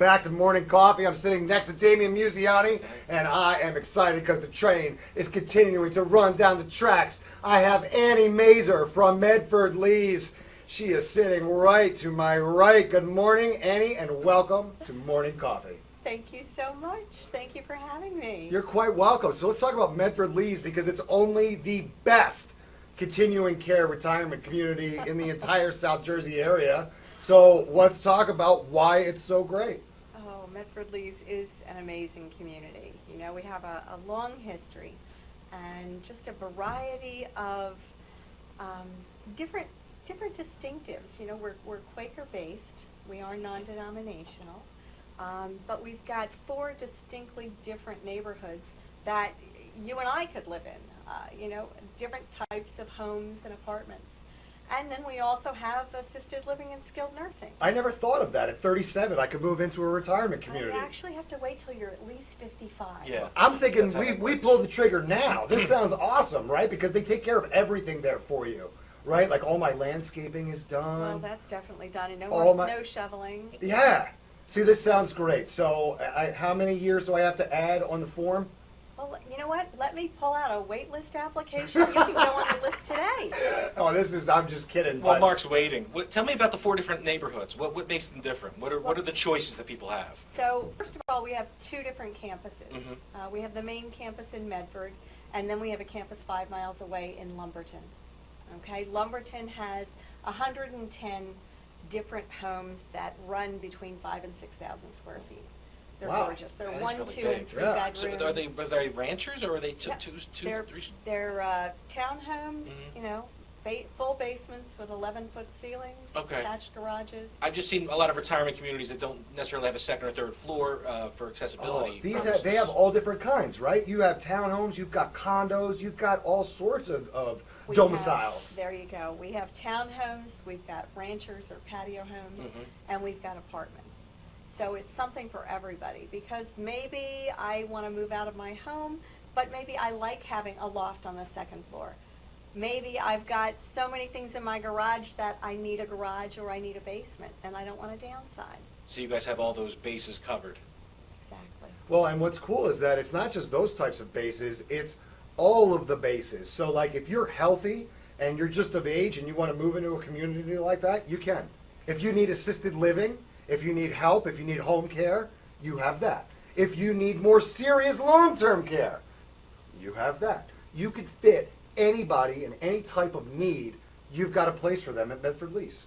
back to Morning Coffee. I'm sitting next to Damian Musiani, and I am excited because the train is continuing to run down the tracks. I have Annie Mazer from Medford Leas. She is sitting right to my right. Good morning, Annie, and welcome to Morning Coffee. Thank you so much. Thank you for having me. You're quite welcome. So let's talk about Medford Leas because it's only the best continuing care retirement community in the entire South Jersey area. So let's talk about why it's so great. Oh, Medford Leas is an amazing community. You know, we have a long history and just a variety of different distinctives. You know, we're Quaker-based. We are non-denominational. But we've got 4 distinctly different neighborhoods that you and I could live in, you know, different types of homes and apartments. And then we also have assisted living and skilled nursing. I never thought of that. At 37, I could move into a retirement community. You actually have to wait till you're at least 55. Yeah. I'm thinking we pull the trigger now. This sounds awesome, right? Because they take care of everything there for you, right? Like all my landscaping is done. Well, that's definitely done. And no All more my- snow shoveling. Yeah. See, this sounds great. So how many years do I have to add on the form? Well, you know what? Let me pull out a wait list application. You can go on the list today. Oh, I'm just kidding. Well, but- Mark's waiting. Tell me about the 4 different neighborhoods. What makes them different? What are the choices that people have? So, first of all, we have 2 different campuses. Mhm. We have the main campus in Medford, and then we have a campus 5 miles away in Lumberton. Okay, Lumberton has 110 different homes that run between 5,000 and 6,000 square feet. They're Wow. gorgeous. They're That is 1, really 2, big. and 3 Yeah. bedrooms. So are they ranchers or are they two, Yeah. two, They're, three? they're townhomes, Mhm. you know, full basements with 11-foot ceilings, Okay. attached garages. I've just seen a lot of retirement communities that don't necessarily have a second or third floor for accessibility. They purposes. have all different kinds, right? You have townhomes, you've got condos, you've got all sorts of We domiciles. have- there you go. We have townhomes, we've got ranchers or patio homes, Mhm. and we've got apartments. So it's something for everybody because maybe I want to move out of my home, but maybe I like having a loft on the 2nd floor. Maybe I've got so many things in my garage that I need a garage or I need a basement, and I don't want to downsize. So you guys have all those bases covered. Exactly. Well, and what's cool is that it's not just those types of bases, it's all of the bases. So like if you're healthy and you're just of age and you want to move into a community like that, you can. If you need assisted living, if you need help, if you need home care, you have that. If you need more serious long-term care, you have that. You could fit anybody in any type of need. You've got a place for them at Medford Leas.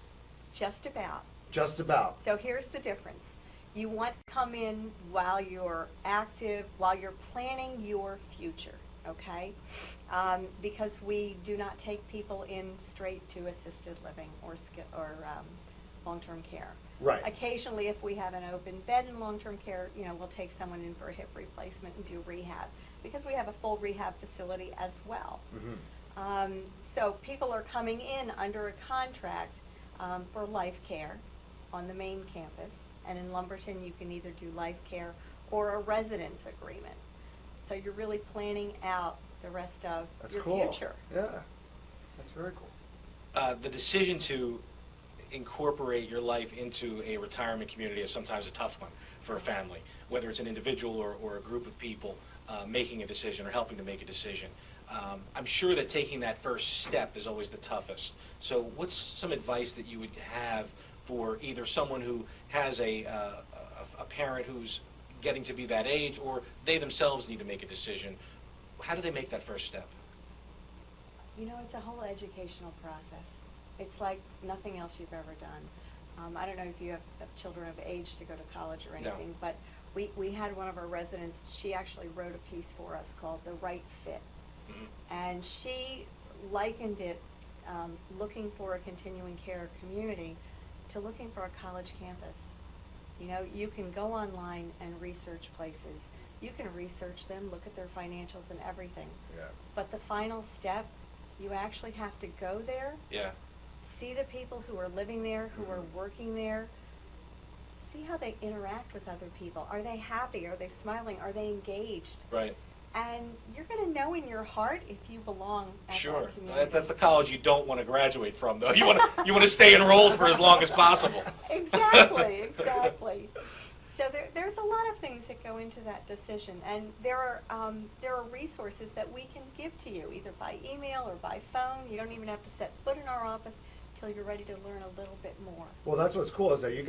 Just about. Just about. So here's the difference. You want to come in while you're active, while you're planning your future, okay? Because we do not take people in straight to assisted living or long-term care. Right. Occasionally, if we have an open bed in long-term care, you know, we'll take someone in for a hip replacement and do rehab because we have a full rehab facility as well. Mhm. So people are coming in under a contract for life care on the main campus, and in Lumberton you can either do life care or a residence agreement. So you're really planning out the rest of That's your cool. future. Yeah. That's very cool. The decision to incorporate your life into a retirement community is sometimes a tough one for a family, whether it's an individual or a group of people making a decision or helping to make a decision. I'm sure that taking that first step is always the toughest. So what's some advice that you would have for either someone who has a parent who's getting to be that age or they themselves need to make a decision? How do they make that first step? You know, it's a whole educational process. It's like nothing else you've ever done. I don't know if you have children of age to go to college or anything, but we had one of our residents, she actually wrote a piece for us called The Right Fit. And she likened it, looking for a continuing care community, to looking for a college campus. You know, you can go online and research places. You can research them, look at their financials and everything. Yeah. But the final step, you actually have to go there, Yeah. see the people who are living there, who are working there, see how they interact with other people. Are they happy? Are they smiling? Are they engaged? Right. And you're going to know in your heart if you belong at Sure. that community. That's the college you don't want to graduate from, though. You want to stay enrolled for as long as possible. Exactly, exactly. So go into that decision. And there are resources that we can give to you, either by email or by phone. You don't even have to set foot in our office till you're ready to learn a little bit more. Well, that's what's cool is that you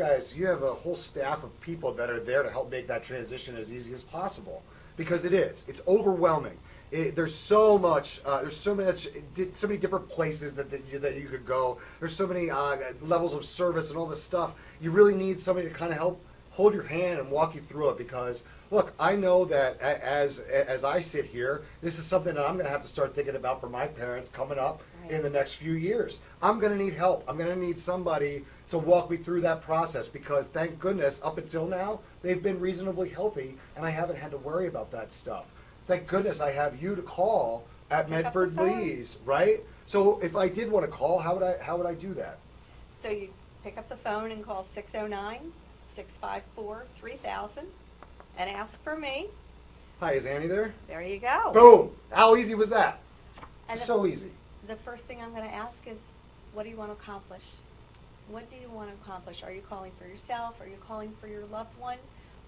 have a whole staff of people that are there to help make that transition as easy as possible, because it's overwhelming. There's so many different places that you could go. There's so many levels of service and all this stuff. You really need somebody to kind of help hold your hand and walk you through it, because look, I know that as I sit here, this is something that I'm going to have to start thinking about for my parents coming up in the next few years. I'm going to need help. I'm going to need somebody to walk me through that process, because thank goodness up until now they've been reasonably healthy and I haven't had to worry about that stuff. Thank goodness I have you to call at Medford Leas, right? So if I did want to call, how would I do that? So you pick up the phone and call 609-654-3000 and ask for me. Hi, is Annie there? There you go. Boom! How easy was that? And So easy. The first thing I'm going to ask is, what do you want to accomplish? What do you want to accomplish? Are you calling for yourself? Are you calling for your loved one?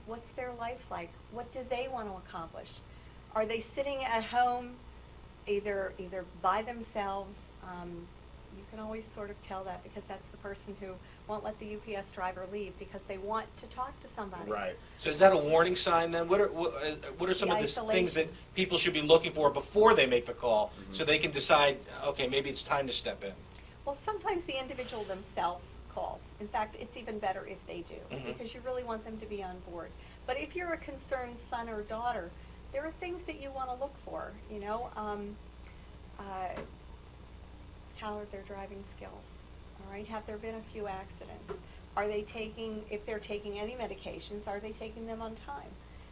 What's their life like? What do they want to accomplish? Are they sitting at home either by themselves? You can always sort of tell that, because that's the person who won't let the UPS driver leave because they want to talk to somebody. Right. So is that a warning sign then? What are some The of the things that isolation. people should be looking for before they make the call, so they can decide, okay, maybe it's time to step in? Well, sometimes the individual themselves calls. In fact, it's even better if they do, because you really want them to be on board. But if you're a concerned son or daughter, there are things that you want to look for, how are their driving skills? All right, have there been a few accidents? Are they if they're taking any medications, are they taking them on time?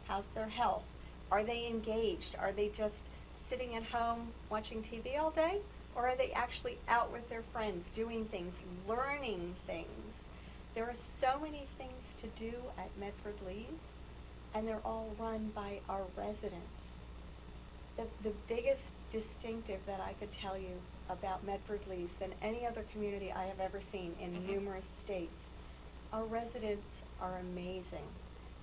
How's their health? Are they engaged? Are they just sitting at home watching TV all day? Or are they actually out with their friends, doing things, learning things? There are so many things to do at Medford Leas, and they're all run by our residents. The biggest distinctive that I could tell you about Medford Leas than any other community I have ever seen in numerous states, our residents are amazing.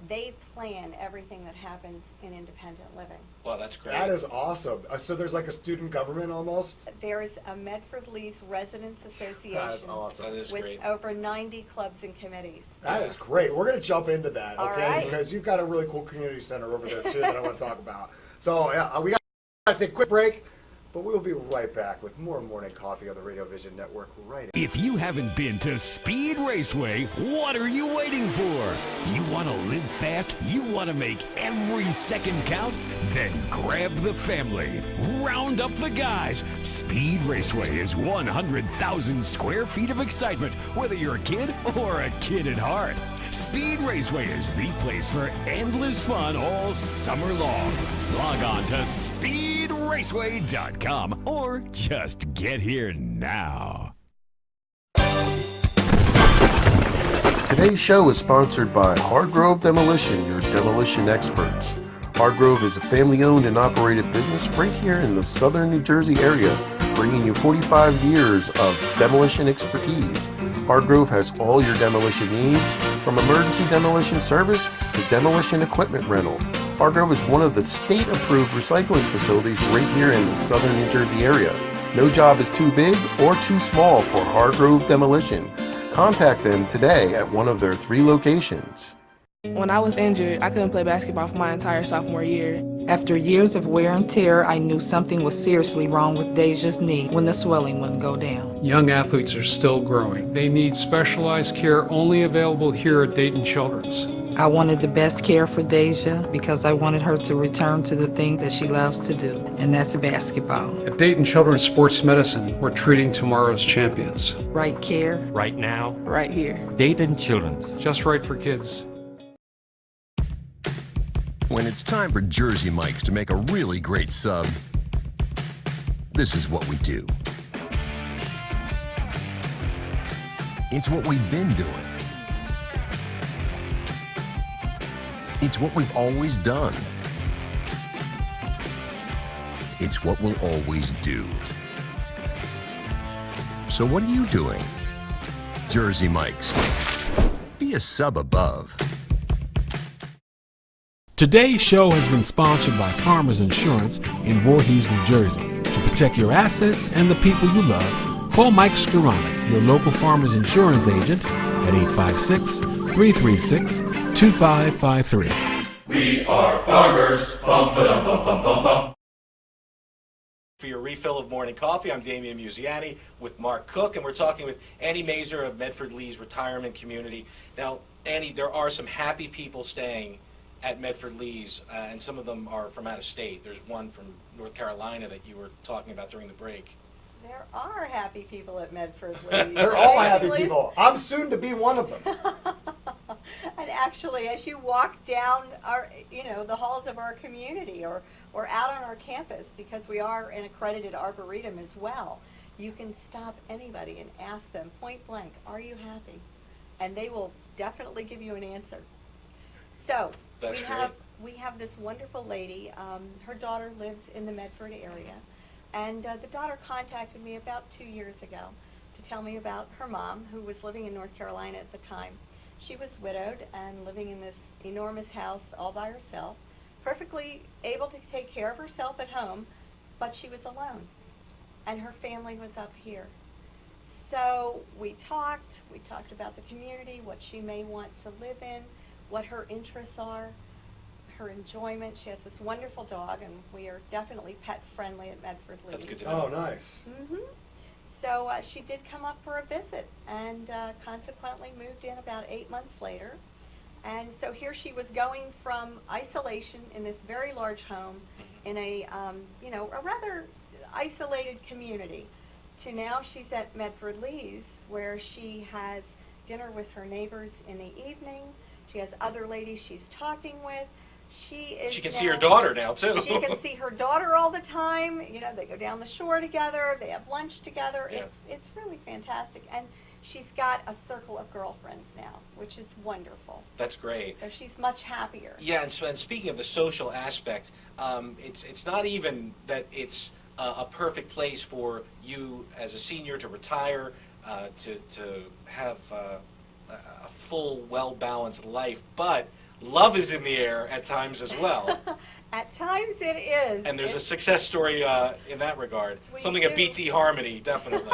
They plan everything that happens in independent living. Well, that's great. That is awesome. So there's like a student government almost? There is a Medford Leas Residents Association. That is awesome. That is with great. over 90 clubs and committes. That is great. We're going to jump into that, All okay? right. Because you've got a really cool community center over there, too, that I want to talk about. So we got to take a quick break, but we'll be right back with more Morning Coffee on the Radio Vision Network right after. If you haven't been to Speed Raceway, what are you waiting for? You want to live fast? You want to make every second count? Then grab the family. Round up the guys. Speed Raceway is 100,000 square feet of excitement, whether you're a kid or a kid at heart. Speed Raceway is the place for endless fun all summer long. Log on to speedraceway.com or just get here now. Today's show is sponsored by Hargrove Demolition, your demolition experts. Hargrove is a family-owned and operated business right here in the southern New Jersey area, bringing you 45 years of demolition expertise. Hargrove has all your demolition needs, from emergency demolition service to demolition equipment rental. Hargrove is one of the state-approved recycling facilities right here in the southern New Jersey area. No job is too big or too small for Hargrove Demolition. Contact them today at one of their 3 locations. When I was injured, I couldn't play basketball for my entire sophomore year. After years of wear and tear, I knew something was seriously wrong with Deja's knee when the swelling wouldn't go down. Young athletes are still growing. They need specialized care only available here at Dayton Children's. I wanted the best care for Deja because I wanted her to return to the things that she loves to do, and that's basketball. At Dayton Children's Sports Medicine, we're treating tomorrow's champions. Right care. Right now, Right here. Dayton Children's. Just right for kids. When it's time for Jersey Mike's to make a really great sub, this is what we do. It's what we've been doing. It's what we've always done. It's what we'll always do. So what are you doing? Jersey Mike's. Be a sub above. Today's show has been sponsored by Farmers Insurance in Voorhees, New Jersey. To protect your assets and the people you love, call Mike Skoranek, your local Farmers Insurance agent, at 856-336-2553. We are farmers. Bum, ba-dum, bum, bum, bum, bum. For your refill of morning coffee, I'm Damian Musiani with Mark Cook, and we're talking with Annie Mazer of Medford Leas Retirement Community. Now, Annie, there are some happy people staying at Medford Leas, and some of them are from out of state. There's one from North Carolina that you were talking about during the break. There are happy people at Medford Leas. They're all happy people. I'm soon to be one of them. And actually, as you walk down our, the halls of our community or out on our campus, because we are an accredited arboretum as well, you can stop anybody and ask them point blank, are you happy? And they will definitely give you an answer. So we have this wonderful lady. Her daughter lives in the Medford area, and the daughter contacted me about 2 years ago to tell me about her mom, who was living in North Carolina at the time. She was widowed and living in this enormous house all by herself, perfectly able to take care of herself at home, but she was alone, and her family was up here. So we talked about the community, what she may want to live in, what her interests are, her enjoyment. She has this wonderful dog, and we are definitely pet friendly at Medford Leas. That's good to know. Oh, nice. Mm-hmm. So she did come up for a visit, and consequently moved in about 8 months later. And so here she was going from isolation in this very large home in a a rather isolated community to now she's at Medford Leas, where she has dinner with her neighbors in the evening. She has other ladies she's talking with. She can see her daughter now, too. She can see her daughter all the time. They go down the shore together. They have lunch together. Yeah. It's really fantastic. And she's got a circle of girlfriends now, which is wonderful. That's great. So she's much happier. Yeah, and speaking of the social aspect, it's not even that it's a perfect place for you as a senior to retire, to have a full, well-balanced life, but love is in the air at times as well. At times it is. And there's a success story in that regard. Something at BT Harmony, definitely.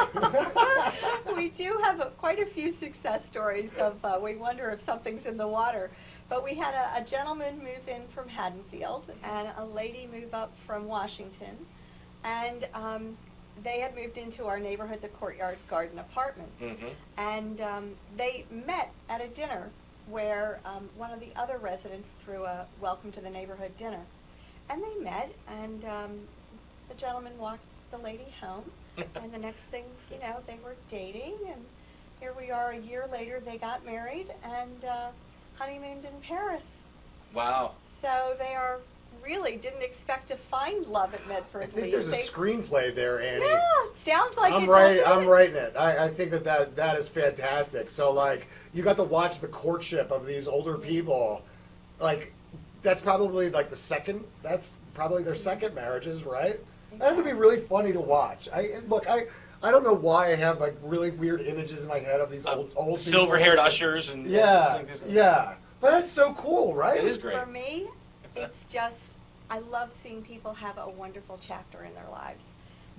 We do have quite a few success stories of we wonder if something's in the water. But we had a gentleman move in from Haddonfield and a lady move up from Washington. And they had moved into our neighborhood, the Courtyard Garden Apartments. Mm-hmm. And they met at a dinner where one of the other residents threw a welcome to the neighborhood dinner. And they met, and the gentleman walked the lady home, and the next thing you know, they were dating, and here we are a year later, they got married, and honeymooned in Paris. Wow. So they really didn't expect to find love at Medford Leas. I think there's a screenplay there, Annie. Yeah, it sounds like I'm it. I'm writing it. I think that is fantastic. So like you got to watch the courtship of these older people. Like that's probably like that's probably their second marriages, right? That would be really funny to watch. I don't know why I have like really weird images in my head of these old silver-haired ushers and yeah. But that's so cool, right? It is great. For me, it's just, I love seeing people have a wonderful chapter in their lives.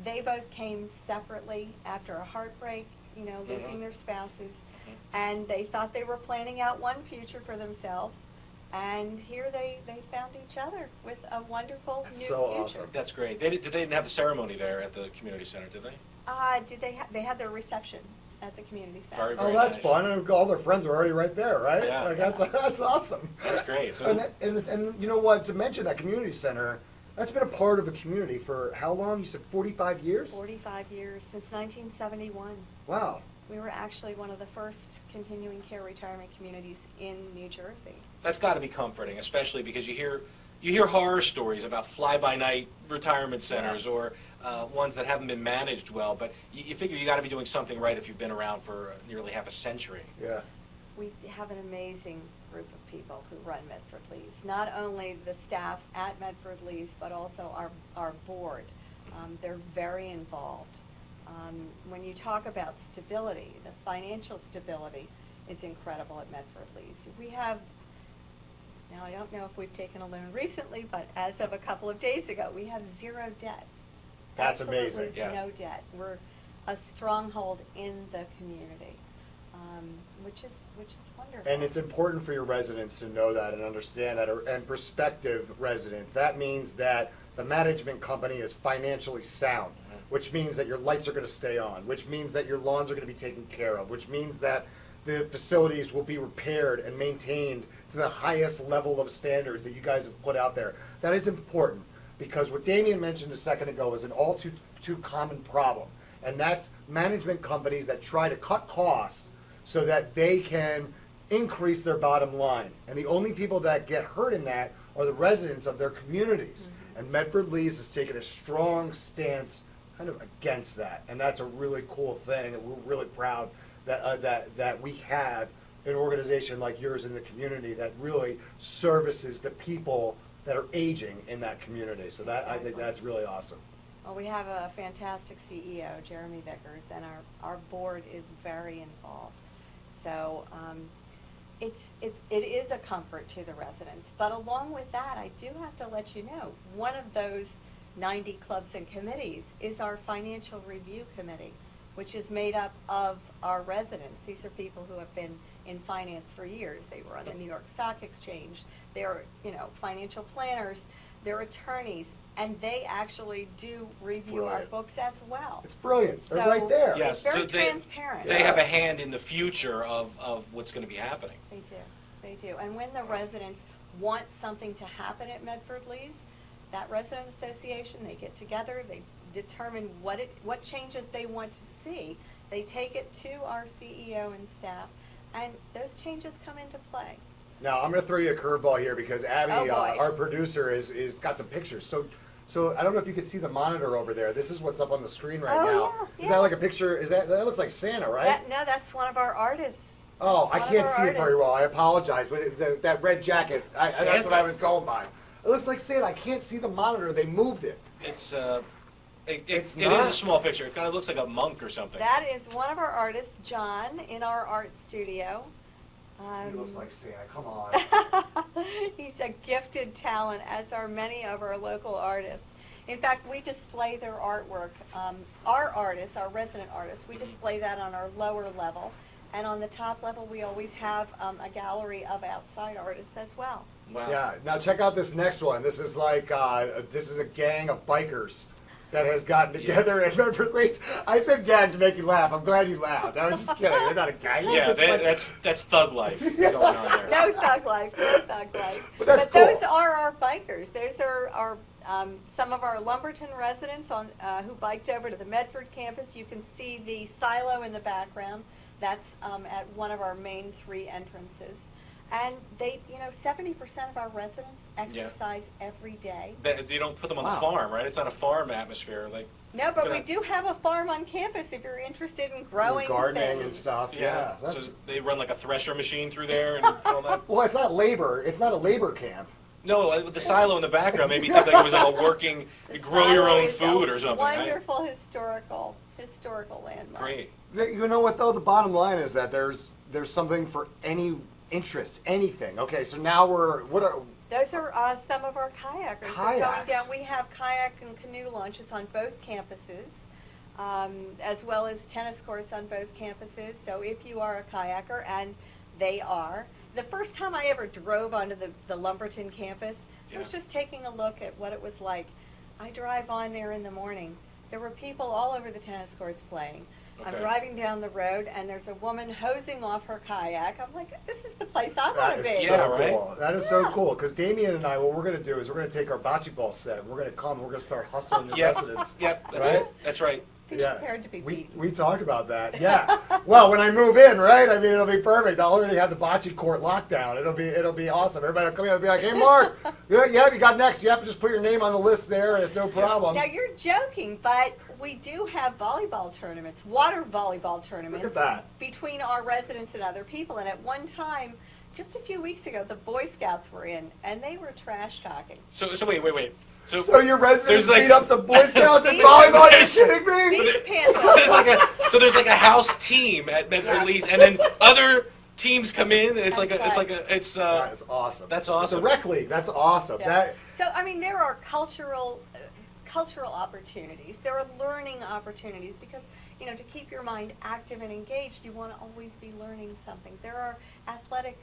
They both came separately after a heartbreak, losing their spouses, and they thought they were planning out one future for themselves, and here they found each other with a wonderful new future. Awesome. That's great. They didn't have the ceremony there at the community center, did they? They had their reception at the community center. Very, very that's nice. fun. And all their friends are already right there, right? Yeah. Like, that's awesome. That's great. So, and you know what? To mention that community center, that's been a part of the community for how long? You said 45 years? 45 years, since 1971. Wow. We were actually one of the first continuing care retirement communities in New Jersey. That's got to be comforting, especially because you hear horror stories about fly-by-night retirement centers or ones that haven't been managed well, but you figure you got to be doing something right if you've been around for nearly half a century. Yeah. We have an amazing group of people who run Medford Leas. Not only the staff at Medford Leas, but also our board. They're very involved. When you talk about stability, the financial stability is incredible at Medford Leas. We have, now don't know if we've taken a loan recently, but as of a couple of days ago, we have zero debt. That's Absolutely amazing. Yeah. no debt. We're a stronghold in the community, which is wonderful. And it's important for your residents to know that and understand that, and prospective residents. That means that the management company is financially sound, which means that your lights are going to stay on, which means that your lawns are going to be taken care of, which means that the facilities will be repaired and maintained to the highest level of standards that you guys have put out there. That is important, because what Damien mentioned a second ago is an all too common problem, and that's management companies that try to cut costs so that they can increase their bottom line. And the only people that get hurt in that are the residents of their communities. And Medford Leas has taken a strong stance kind of against that. And that's a really cool thing, and we're really proud that we have an organization like yours in the community that really services the people that are aging in that community. So that, I think that's really awesome. Well, we have a fantastic CEO, Jeremy Vickers, and our board is very involved. So it is a comfort to the residents. But along with that, I do have to let you know, one of those 90 clubs and committees is our financial review committee, which is made up of our residents. These are people who have been in finance for years. They were on the New York Stock Exchange. They're, financial planners. They're attorneys, and they actually do review our books as well. It's brilliant. They're So right there. Yes, it's very so they- transparent. They have a hand in the future of what's going to be happening. They do. And when the residents want something to happen at Medford Leas, that resident association, they get together, they determine what changes they want to see. They take it to our CEO and staff, and those changes come into play. Now, I'm going to throw you a curveball here, because Abby, Oh, boy. our producer, is got some pictures. So I don't know if you can see the monitor over there. This is what's up on the screen right Oh, now. yeah, Is that like a picture? That looks like Santa, right? No, that's one of our artists. Oh, I One of can't our see it very artists. well. I apologize, but that red jacket, that's Santa. what I was going by. It looks like Santa. I can't see the monitor. They moved it. It's it It's is not? a small picture. It kind of looks like a monk or something. That is one of our artists, John, in our art studio. He looks like Santa. Come on. He's a gifted talent, as are many of our local artists. In fact, we display their artwork. Our artists, our resident artists, we display that on our lower level. And on the top level, we always have a gallery of outside artists as well. Wow. Yeah. Now check out this next one. This is like this is a gang of bikers that has gotten together at Medford Leas. I said gang to make you laugh. I'm glad you laughed. I was just kidding. They're not a gang. They're Yeah, just like- that's thug life going on there. No thug life, no thug life. But that's those cool. are our bikers. Those are our some of our Lumberton residents who biked over to the Medford campus. You can see the silo in the background. That's at one of our main 3 entrances. And they, 70% of our residents exercise every day. You don't put them on the Wow. farm, right? It's not a farm atmosphere. Like No, but we Gonna- do have a farm on campus if you're interested in growing gardening things. and stuff. Yeah. That's, So they run like a thresher machine through there and all that. well, it's not labor. It's not a labor camp. No, with the silo in the background made me think like it was like a working, The grow your silo own is food a or something. Right? Wonderful historical landmark. Great. You know what though? The bottom line is that there's something for any interest, anything. Okay, so now Those are some of our kayakers. They're going Kayaks. down. We have kayak and canoe launches on both campuses, as well as tennis courts on both campuses. So if you are a kayaker, and they are, the first time I ever drove onto the Lumberton campus, I was just taking a look at what it was like. I drive on there in the morning. There were people all over the tennis courts playing. I'm Okay. driving down the road, and there's a woman hosing off her kayak. I'm like, this is the place I want that to is be. so Yeah, right? cool. That is so cool. Because Damien and I, what we're going to do is we're going to take our bocce ball set. We're going to come. We're going to start hustling the Yep. residents. Yep. That's Right? it. That's right. Be prepared to be beaten. We talked about that. Yeah. Well, when I move in, right? I mean, it'll be perfect. I'll already have the bocce court locked down. It'll be awesome. Everybody will come in and be like, "Hey, Mark, yeah, you got next. You have to just put your name on the list there, and it's no problem." Now you're joking, but we do have volleyball tournaments, water volleyball tournaments, Look at that. between our residents and other people. And at one time, just a few weeks ago, the Boy Scouts were in, and they were trash talking. So wait. So your residents there's like- beat up some Boy Scouts in These- volleyball? Are you kidding me? These pants. there's like a house team at Medford Leas, and then other teams come in. It's like That's That is awesome. That's awesome. The rec league. That's awesome. Yeah. That So, I mean, there are cultural opportunities. There are learning opportunities because, you know, to keep your mind active and engaged, you want to always be learning something. There are athletic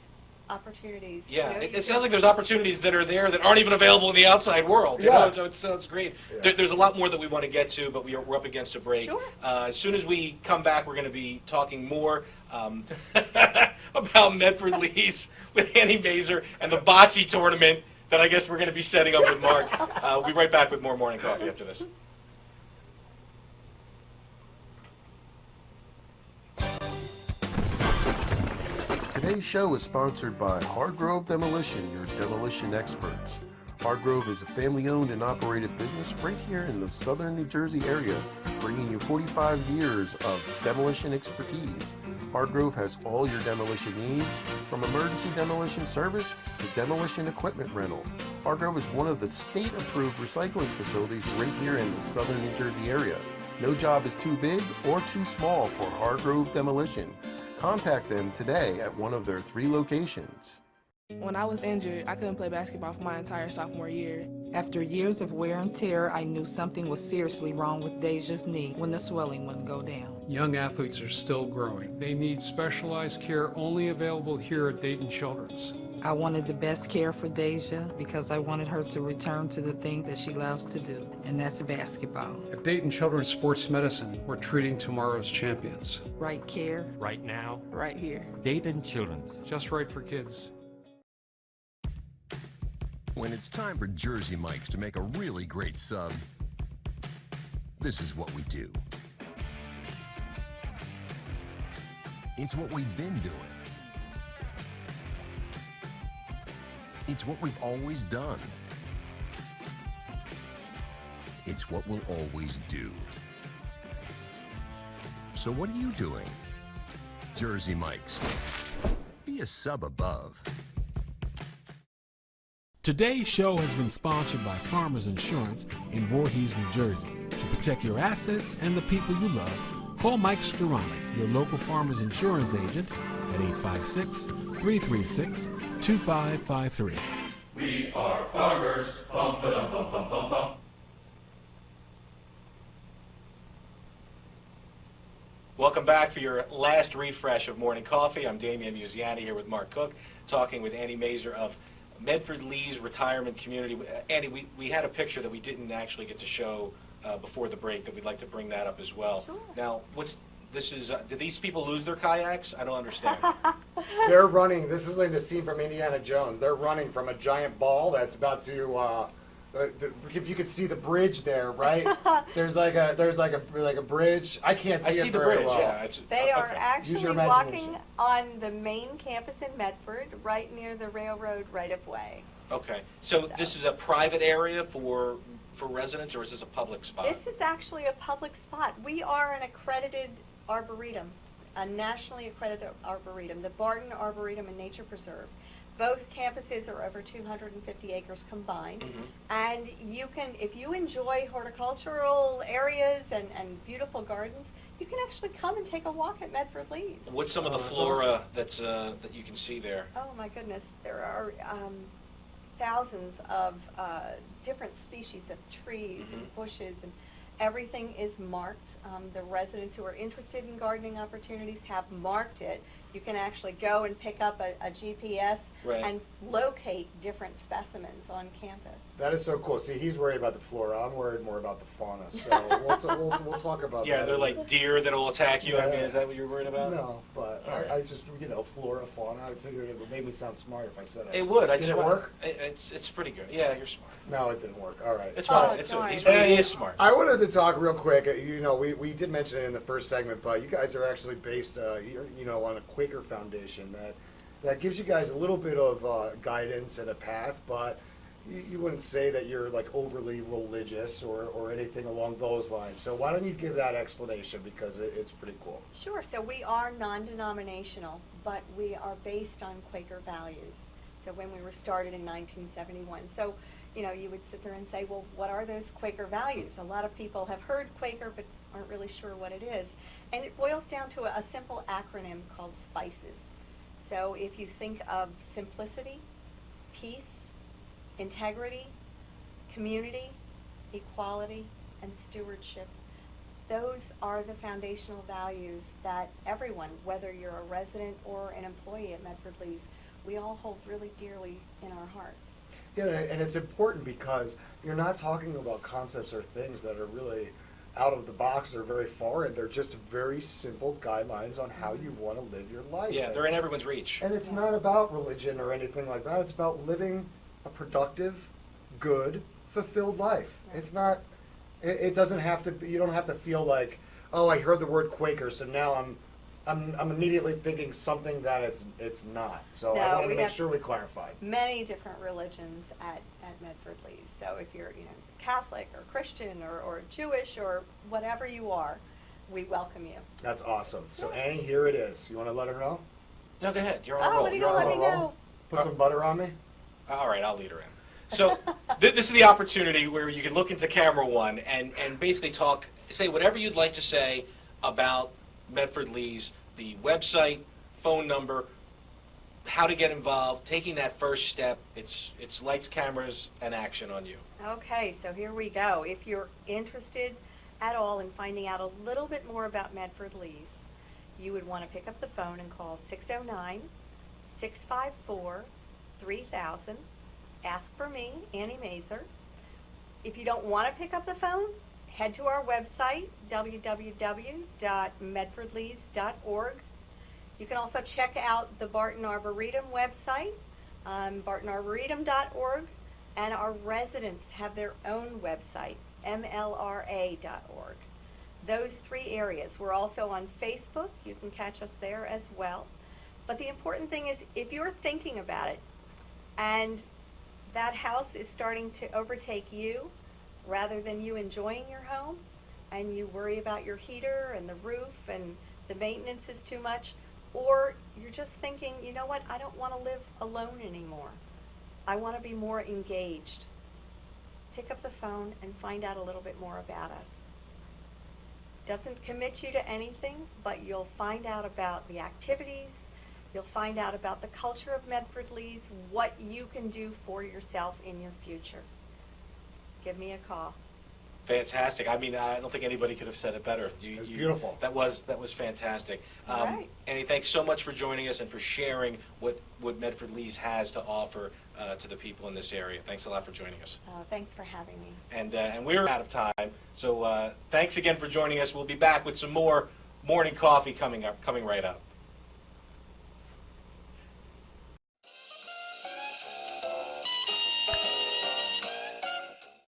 opportunities. Yeah, you know, it sounds like there's opportunities that are there that aren't even available in the outside world. You know, so it sounds great. Yeah. There's a lot more that we want to get to, but we're up against a break. Sure. As soon as we come back, we're going to be talking more about Medford Leas with Annie Mazer and the bocce tournament that I guess we're going to be setting up with Mark. We'll be right back with more Morning Coffee after this. Today's show is sponsored by Hardgrove Demolition, your demolition experts. Hardgrove is a family-owned and operated business right here in the southern New Jersey area, bringing you 45 years of demolition expertise. Hardgrove has all your demolition needs, from emergency demolition service to demolition equipment rental. Hardgrove is one of the state-approved recycling facilities right here in the southern New Jersey area. No job is too big or too small for Hardgrove Demolition. Contact them today at one of their 3 locations. When I was injured, I couldn't play basketball for my entire sophomore year. After years of wear and tear, I knew something was seriously wrong with Deja's knee when the swelling wouldn't go down. Young athletes are still growing. They need specialized care only available here at Dayton Children's. I wanted the best care for Deja because I wanted her to return to the things that she loves to do, and that's basketball. At Dayton Children's Sports Medicine, we're treating tomorrow's champions. Right care, Right now, Right here. Dayton Children's. Just right for kids. When it's time for Jersey Mike's to make a really great sub, this is what we do. It's what we've been doing. It's what we've always done. It's what we'll always do. So what are you doing? Jersey Mike's. Be a sub above. Today's show has been sponsored by Farmers Insurance in Voorhees, New Jersey. To protect your assets and the people you love, call Mike Skoranek, your local Farmers Insurance agent, at 856-336-2553. We are farmers. Bum, ba-dum, bum, bum, bum, bum. Welcome back for your last refresh of Morning Coffee. I'm Damian Musiani here with Mark Cook, talking with Annie Mazer of Medford Leas Retirement Community. Annie, we had a picture that we didn't actually get to show before the break that we'd like to bring that up as well. Sure. Now, did these people lose their kayaks? I don't understand. they're running. This is like the scene from Indiana Jones. They're running from a giant ball that's about to. If you could see the bridge there, right? There's like a bridge. I can't see. I see it the very bridge. well. Yeah, They are okay. Use your actually imagination. walking on the main campus in Medford, right near the railroad right-of-way. Okay, so this is a private area for residents, or is this a public spot? This is actually a public spot. We are an accredited arboretum, a nationally accredited arboretum, the Barton Arboretum and Nature Preserve. Both campuses are over 250 acres combined, and you can, if you enjoy horticultural areas and beautiful gardens, you can actually come and take a walk at Medford Leas. What's some of the flora that you can see there? Oh my goodness, there are thousands of different species of trees and bushes, and everything is marked. The residents who are interested in gardening opportunities have marked it. You can actually go and pick up a GPS and locate different specimens on campus. That is so cool. See, he's worried about the flora. I'm worried more about the fauna. So we'll talk about that. Yeah, they're like deer that'll attack you. I mean, is that what you're worried about? No, but I just, flora, fauna, I figured it would make me sound smart if I said it. It would. Did it work? It's pretty good. Yeah, you're smart. No, it didn't work. All right. It's fine. He is smart. I wanted to talk real quick. We did mention it in the first segment, but you guys are actually based, on a Quaker foundation that gives you guys a little bit of guidance and a path, but you wouldn't say that you're like overly religious or anything along those lines. So why don't you give that explanation, because it's pretty cool. Sure. So we are non-denominational, but we are based on Quaker values. So when we were started in 1971. So, you would sit there and say, well, what are those Quaker values? A lot of people have heard Quaker but aren't really sure what it is. And it boils down to a simple acronym called SPICES. So if you think of simplicity, peace, integrity, community, equality, and stewardship, those are the foundational values that everyone, whether you're a resident or an employee at Medford Leas, we all hold really dearly in our hearts. Yeah, and it's important because you're not talking about concepts or things that are really out of the box or very foreign. They're just very simple guidelines on how you want to live your life. Yeah, they're in everyone's reach. And it's not about religion or anything like that. It's about living a productive, good, fulfilled life. It's not, it doesn't have to be, you don't have to feel like, oh, I heard the word Quaker, so now I'm immediately thinking something that it's not. So I wanted to make sure we clarified. Many different religions at Medford Leas. So if you're Catholic or Christian or Jewish or whatever you are, we welcome you. That's awesome. So Annie, here it is. You want to let her know? No, go ahead. You're on a roll. What are you going to let me know? Put some butter on me? All right, I'll lead her in. So this is the opportunity where you can look into camera one and basically say whatever you'd like to say about Medford Leas, the website, phone number, how to get involved, taking that first step. It's lights, cameras, and action on you. Okay, so here we go. If you're interested at all in finding out a little bit more about Medford Leas, you would want to pick up the phone and call 609-654-3000. Ask for me, Annie Mazer. If you don't want to pick up the phone, head to our website, www.medfordleas.org. You can also check out the Barton Arboretum website, bartonarboretum.org, and our residents have their own website, mlra.org. Those three areas. We're also on Facebook. You can catch us there as well. But the important thing is, if you're thinking about it and that house is starting to overtake you rather than you enjoying your home, and you worry about your heater and the roof and the maintenance is too much, or you're just thinking, you know what, I don't want to live alone anymore. I want to be more engaged. Pick up the phone and find out a little bit more about us. Doesn't commit you to anything, but you'll find out about the activities, you'll find out about the culture of Medford Leas, what you can do for yourself in your future. Give me a call. Fantastic. I mean, I don't think anybody could have said it better. It's beautiful. That was fantastic. Right. Annie, thanks so much for joining us and for sharing what Medford Leas has to offer to the people in this area. Thanks a lot for joining us. Thanks for having me. And we're out of time, so thanks again for joining us. We'll be back with some more morning coffee coming right up.